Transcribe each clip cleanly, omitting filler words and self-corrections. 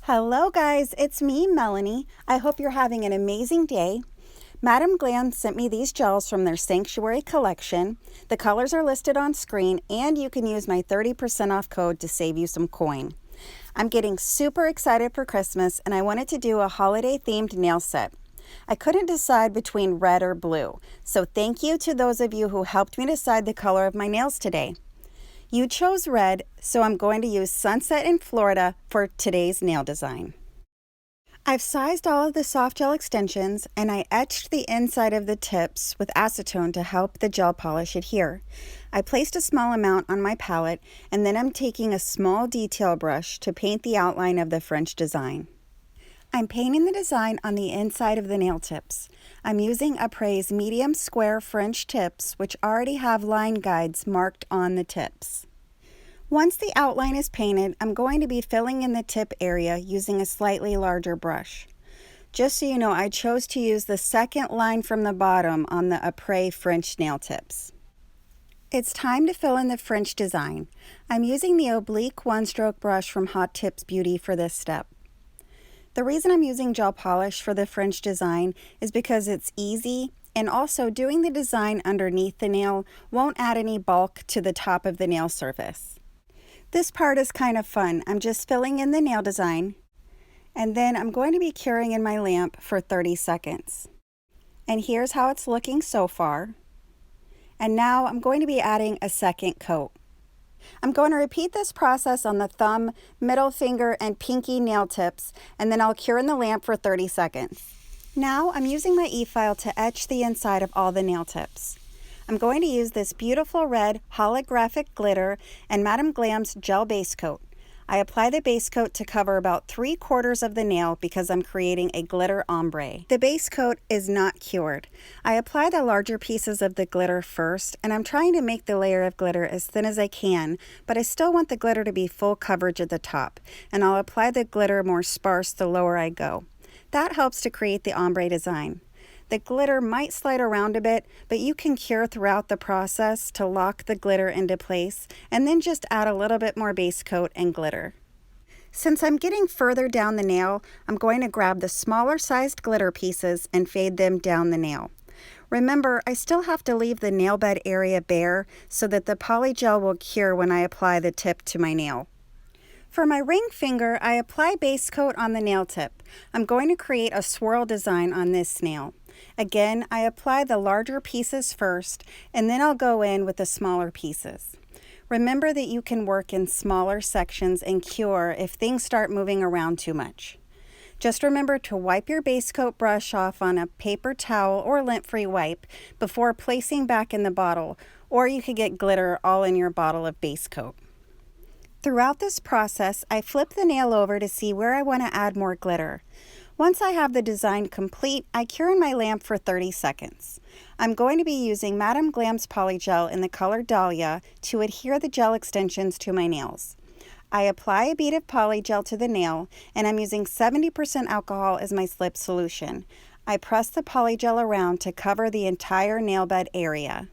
Hello guys, it's me, Melanie. I hope you're having an amazing day. Madam Glam sent me these gels from their Sanctuary collection. The colors are listed on screen and you can use my 30% off code to save you some coin. I'm getting super excited for Christmas and I wanted to do a holiday themed nail set. I couldn't decide between red or blue, so thank you to those of you who helped me decide the color of my nails today. You chose red, so I'm going to use Sunset in Florida for today's nail design. I've sized all of the soft gel extensions and I etched the inside of the tips with acetone to help the gel polish adhere. I placed a small amount on my palette and then I'm taking a small detail brush to paint the outline of the French design. I'm painting the design on the inside of the nail tips. I'm using Apres medium square French tips, which already have line guides marked on the tips. Once the outline is painted, I'm going to be filling in the tip area using a slightly larger brush. Just so you know, I chose to use the second line from the bottom on the Apres French nail tips. It's time to fill in the French design. I'm using the oblique one-stroke brush from Hot Tips Beauty for this step. The reason I'm using gel polish for the French design is because it's easy, and also doing the design underneath the nail won't add any bulk to the top of the nail surface. This part is kind of fun. I'm just filling in the nail design, and then I'm going to be curing in my lamp for 30 seconds. And here's how it's looking so far. And now I'm going to be adding a second coat. I'm going to repeat this process on the thumb, middle finger, and pinky nail tips, and then I'll cure in the lamp for 30 seconds. Now I'm using my e-file to etch the inside of all the nail tips. I'm going to use this beautiful red holographic glitter and Madam Glam's gel base coat. I apply the base coat to cover about 3/4 of the nail because I'm creating a glitter ombre. The base coat is not cured. I apply the larger pieces of the glitter first, and I'm trying to make the layer of glitter as thin as I can, but I still want the glitter to be full coverage at the top, and I'll apply the glitter more sparse the lower I go. That helps to create the ombre design. The glitter might slide around a bit, but you can cure throughout the process to lock the glitter into place and then just add a little bit more base coat and glitter. Since I'm getting further down the nail, I'm going to grab the smaller sized glitter pieces and fade them down the nail. Remember, I still have to leave the nail bed area bare so that the polygel will cure when I apply the tip to my nail. For my ring finger, I apply base coat on the nail tip. I'm going to create a swirl design on this nail. Again, I apply the larger pieces first, and then I'll go in with the smaller pieces. Remember that you can work in smaller sections and cure if things start moving around too much. Just remember to wipe your base coat brush off on a paper towel or lint-free wipe before placing back in the bottle, or you could get glitter all in your bottle of base coat. Throughout this process, I flip the nail over to see where I want to add more glitter. Once I have the design complete, I cure in my lamp for 30 seconds. I'm going to be using Madam Glam's Polygel in the color Dahlia to adhere the gel extensions to my nails. I apply a bead of Polygel to the nail, and I'm using 70% alcohol as my slip solution. I press the Polygel around to cover the entire nail bed area.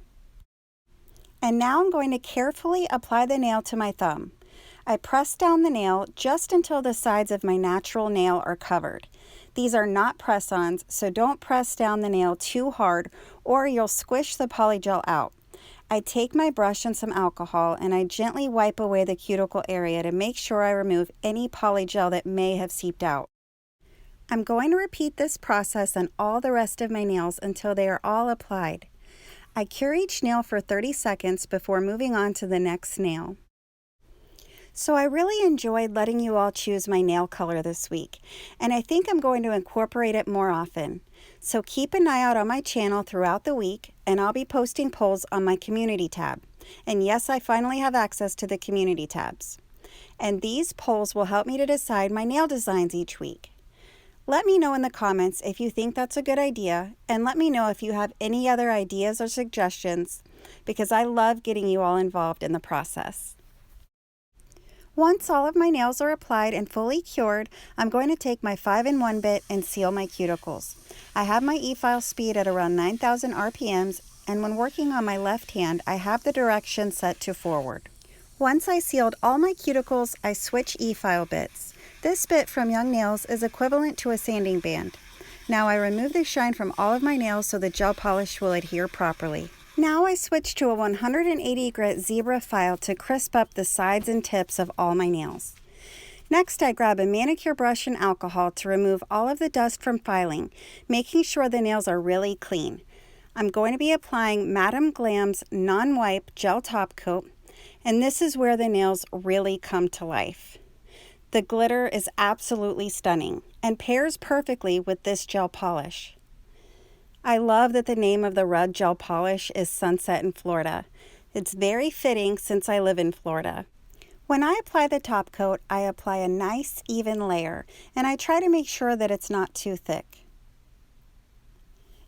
And now I'm going to carefully apply the nail to my thumb. I press down the nail just until the sides of my natural nail are covered. These are not press-ons, so don't press down the nail too hard or you'll squish the polygel out. I take my brush and some alcohol and I gently wipe away the cuticle area to make sure I remove any polygel that may have seeped out. I'm going to repeat this process on all the rest of my nails until they are all applied. I cure each nail for 30 seconds before moving on to the next nail. So I really enjoyed letting you all choose my nail color this week, and I think I'm going to incorporate it more often. So keep an eye out on my channel throughout the week, and I'll be posting polls on my community tab. And yes, I finally have access to the community tabs. And these polls will help me to decide my nail designs each week. Let me know in the comments if you think that's a good idea, and let me know if you have any other ideas or suggestions, because I love getting you all involved in the process. Once all of my nails are applied and fully cured, I'm going to take my 5-in-1 bit and seal my cuticles. I have my e-file speed at around 9,000 RPMs, and when working on my left hand, I have the direction set to forward. Once I sealed all my cuticles, I switch e-file bits. This bit from Young Nails is equivalent to a sanding band. Now I remove the shine from all of my nails so the gel polish will adhere properly. Now I switch to a 180 grit zebra file to crisp up the sides and tips of all my nails. Next, I grab a manicure brush and alcohol to remove all of the dust from filing, making sure the nails are really clean. I'm going to be applying Madam Glam's non-wipe gel top coat, and this is where the nails really come to life. The glitter is absolutely stunning and pairs perfectly with this gel polish. I love that the name of the red gel polish is Sunset in Florida. It's very fitting since I live in Florida. When I apply the top coat, I apply a nice even layer, and I try to make sure that it's not too thick.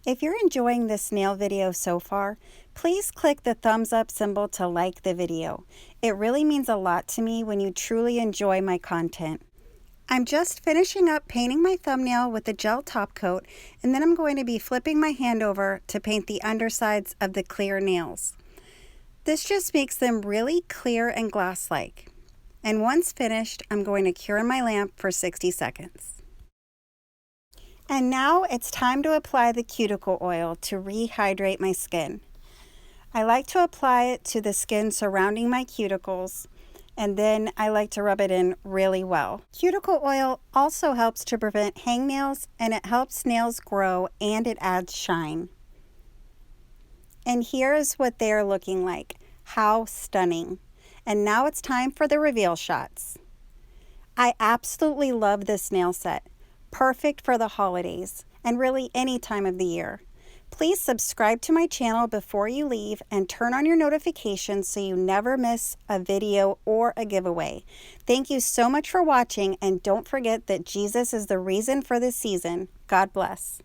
If you're enjoying this nail video so far, please click the thumbs up symbol to like the video. It really means a lot to me when you truly enjoy my content. I'm just finishing up painting my thumbnail with the gel top coat, and then I'm going to be flipping my hand over to paint the undersides of the clear nails. This just makes them really clear and glass-like. And once finished, I'm going to cure in my lamp for 60 seconds. And now it's time to apply the cuticle oil to rehydrate my skin. I like to apply it to the skin surrounding my cuticles, and then I like to rub it in really well. Cuticle oil also helps to prevent hangnails, and it helps nails grow, and it adds shine. And here's what they're looking like. How stunning. And now it's time for the reveal shots. I absolutely love this nail set. Perfect for the holidays and really any time of the year. Please subscribe to my channel before you leave and turn on your notifications so you never miss a video or a giveaway. Thank you so much for watching, and don't forget that Jesus is the reason for this season. God bless.